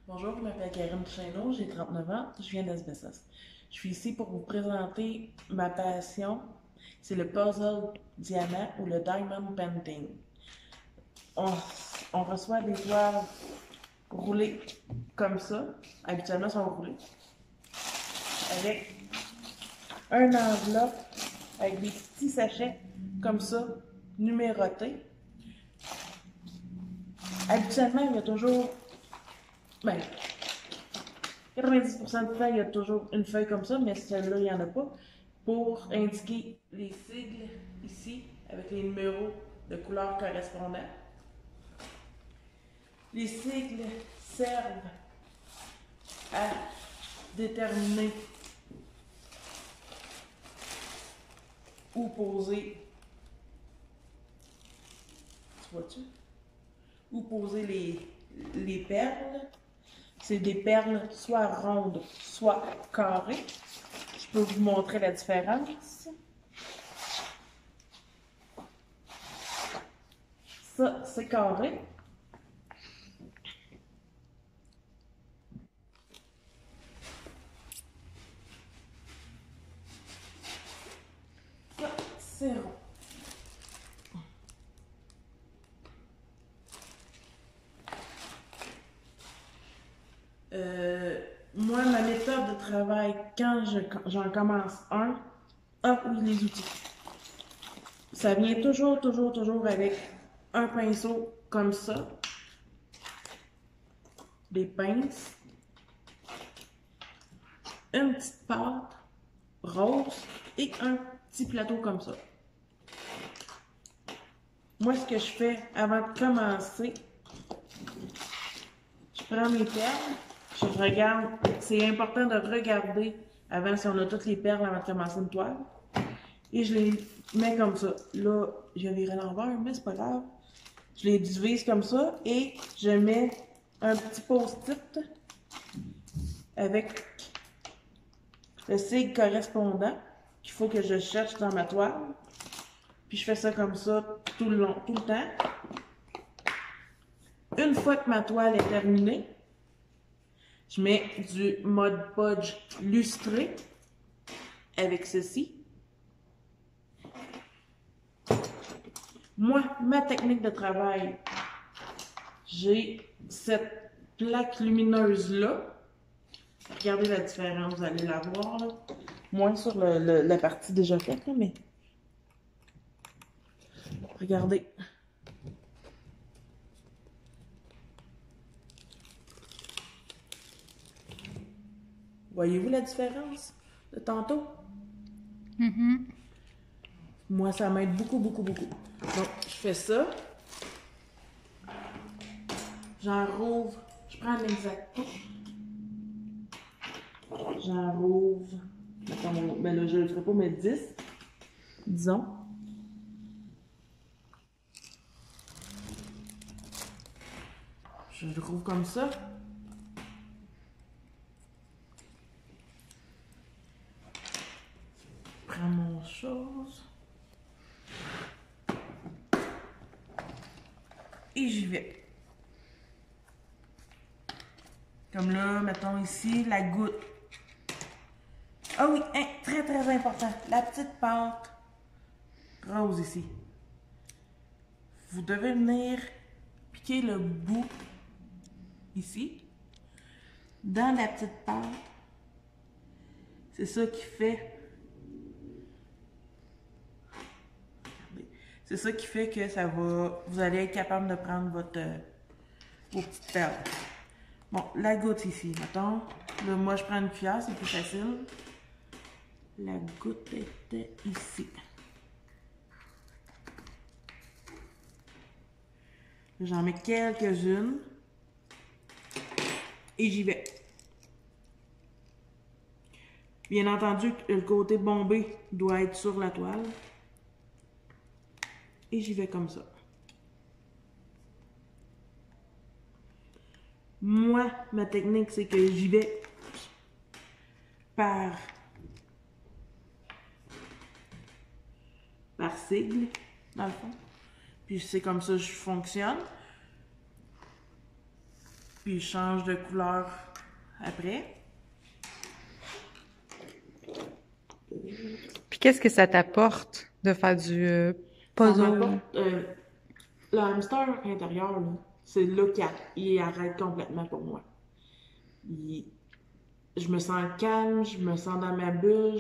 Bonjour, je m'appelle Karine Chesneau, j'ai 39 ans, je viens d'Asbestos. Je suis ici pour vous présenter ma passion, c'est le puzzle diamant ou le diamond painting. On, on reçoit des toiles roulées comme ça, habituellement sont roulées, avec un enveloppe, avec des petits sachets comme ça, numérotés. Habituellement, il y a toujours, ben, 90% du temps, il y a toujours une feuille comme ça, mais celle-là, il n'y en a pas. Pour indiquer les sigles ici, avec les numéros de couleur correspondants. Les sigles servent à déterminer où poser, tu vois-tu? Où poser les perles. C'est des perles soit rondes, soit carrées. Je peux vous montrer la différence. Ça, c'est carré. Ça, c'est rond. Moi, ma méthode de travail, quand j'en commence un, ah oui, les outils. Ça vient toujours avec un pinceau comme ça, des pinces, une petite pâte rose et un petit plateau comme ça. Moi, ce que je fais avant de commencer, je prends mes perles, je regarde, c'est important de regarder avant si on a toutes les perles avant de commencer une toile. Et je les mets comme ça. Là, je virais l'envers, mais c'est pas grave. Je les divise comme ça et je mets un petit post-it avec le sigle correspondant qu'il faut que je cherche dans ma toile. Puis je fais ça comme ça tout le long, tout le temps. Une fois que ma toile est terminée, je mets du Mod Podge lustré avec ceci. Moi, ma technique de travail, j'ai cette plaque lumineuse-là. Regardez la différence, vous allez la voir. Là. Moins sur la partie déjà faite, là, mais regardez. Voyez-vous la différence de tantôt? Moi, ça m'aide beaucoup. Donc, je fais ça. J'en rouvre. Je prends l'exacto. J'en rouvre. Attends, ben là, je ne le ferai pas, mais 10. Disons. Je le rouvre comme ça. Je prends mon chose. Et j'y vais. Comme là, mettons ici, la goutte. Ah oui, hein, très important. La petite pâte rose ici. Vous devez venir piquer le bout ici, dans la petite pâte. C'est ça qui fait... C'est ça qui fait que ça va... Vous allez être capable de prendre vos petites perles. Bon, la goutte ici, mettons. Là, moi, je prends une cuillère, c'est plus facile. La goutte était ici. J'en mets quelques-unes. Et j'y vais. Bien entendu, le côté bombé doit être sur la toile. Et j'y vais comme ça. Moi, ma technique, c'est que j'y vais par sigle, dans le fond. Puis c'est comme ça que je fonctionne. Puis je change de couleur après. Puis qu'est-ce que ça t'apporte de faire du Ça puzzle? m'apporte, le hamster intérieur, là, c'est là qu'il arrête complètement pour moi. Il- je me sens calme, je me sens dans ma bulle,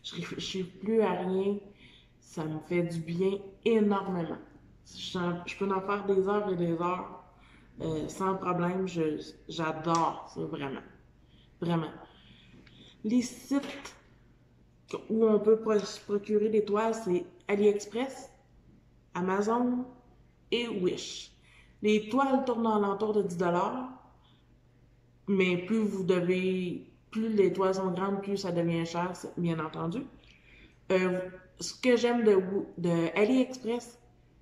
je réfléchis plus à rien. Ça me fait du bien énormément. Je peux en faire des heures et des heures sans problème. J'adore ça, vraiment. Vraiment. Les sites où on peut se procurer des toiles, c'est AliExpress, Amazon et Wish. Les toiles tournent à l'entour de 10$, mais plus les toiles sont grandes, plus ça devient cher, bien entendu. Ce que j'aime de AliExpress,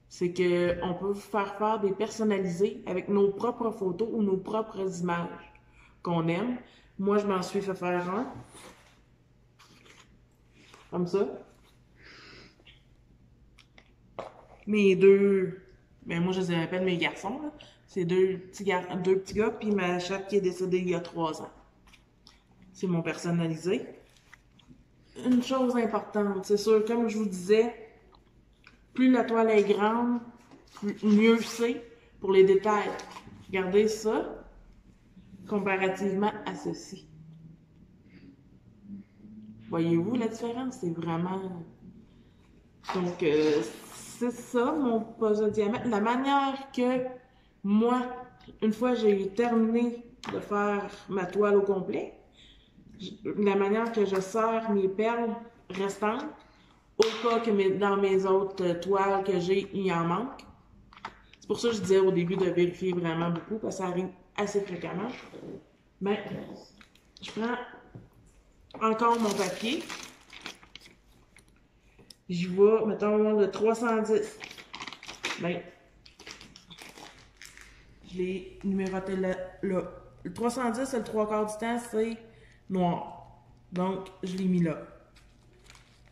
c'est qu'on peut faire des personnalisés avec nos propres photos ou nos propres images qu'on aime. Moi, je m'en suis fait faire un, comme ça. Mes deux, ben moi je les appelle mes garçons, là. C'est deux petits gars, puis ma chatte qui est décédée il y a 3 ans. C'est mon personnalisé. Une chose importante, c'est sûr, comme je vous disais, plus la toile est grande, mieux c'est pour les détails. Regardez ça comparativement à ceci. Voyez-vous la différence? C'est vraiment... Donc, c'est ça mon puzzle diamant. La manière que moi, une fois j'ai terminé de faire ma toile au complet, la manière que je serre mes perles restantes, au cas que dans mes autres toiles que j'ai, il en manque. C'est pour ça que je disais au début de vérifier vraiment beaucoup, parce que ça arrive assez fréquemment. Mais je prends encore mon papier. J'y vais, mettons, le 310. Ben, je l'ai numéroté là. Le 310, c'est le 3/4 du temps, c'est noir. Donc, je l'ai mis là.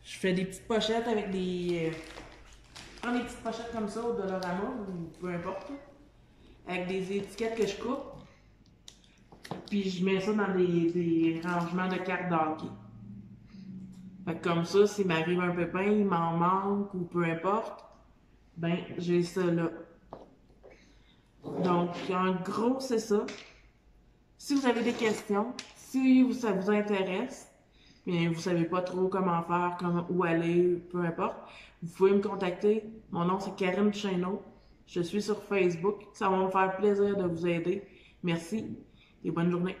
Je fais des petites pochettes avec des... je prends des petites pochettes comme ça au Dollarama, ou peu importe, avec des étiquettes que je coupe. Puis je mets ça dans des rangements de cartes d'hockey. Fait que comme ça, s'il m'arrive un pépin, il m'en manque ou peu importe, ben j'ai ça là. Donc, en gros, c'est ça. Si vous avez des questions, si ça vous intéresse, mais vous savez pas trop comment faire, où aller, peu importe, vous pouvez me contacter. Mon nom, c'est Karine Chesneau. Je suis sur Facebook. Ça va me faire plaisir de vous aider. Merci et bonne journée.